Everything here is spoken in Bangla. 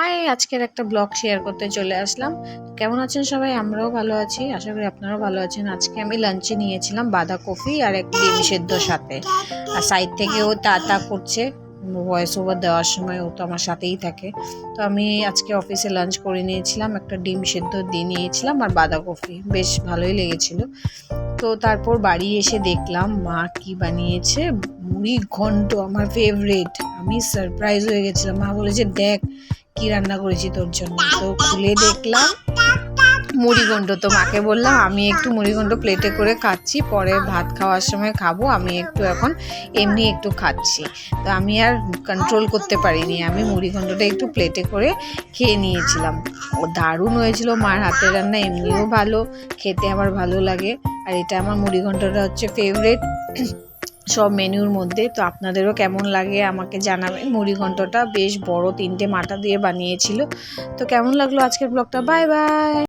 হাই, আজকের একটা ব্লগ শেয়ার করতে চলে আসলাম। কেমন আছেন সবাই? আমরাও ভালো আছি, আশা করি আপনারাও ভালো আছেন। আজকে আমি লাঞ্চে নিয়েছিলাম বাঁধাকপি আর এক ডিম সেদ্ধ সাথে। আর সাইড থেকে ও তা করছে, ভয়েস ওভার দেওয়ার সময় ও তো আমার সাথেই থাকে। তো আমি আজকে অফিসে লাঞ্চ করে নিয়েছিলাম, একটা ডিম সেদ্ধ দিয়ে নিয়েছিলাম আর বাঁধাকপি, বেশ ভালোই লেগেছিল। তো তারপর বাড়ি এসে দেখলাম মা কি বানিয়েছে, মুড়ি ঘন্ট, আমার ফেভারিট। আমি সারপ্রাইজ হয়ে গেছিলাম। মা বলেছে, দেখ কি রান্না করেছি তোর জন্য। তো খুলে দেখলাম মুড়িঘণ্ট। তো মাকে বললাম আমি একটু মুড়িঘণ্ট প্লেটে করে খাচ্ছি, পরে ভাত খাওয়ার সময় খাবো, আমি একটু এখন এমনি একটু খাচ্ছি। তো আমি আর কন্ট্রোল করতে পারিনি, আমি মুড়িঘণ্টটা একটু প্লেটে করে খেয়ে নিয়েছিলাম। ও দারুণ হয়েছিল, মার হাতের রান্না এমনিও ভালো, খেতে আমার ভালো লাগে। আর এটা আমার মুড়িঘণ্টটা হচ্ছে ফেভারিট সব মেনুর মধ্যে। তো আপনাদেরও কেমন লাগে আমাকে জানাবেন। মুড়িঘণ্টটা বেশ বড় 3টে মাথা দিয়ে বানিয়েছিল। তো কেমন লাগলো আজকের ব্লগটা? Bye bye.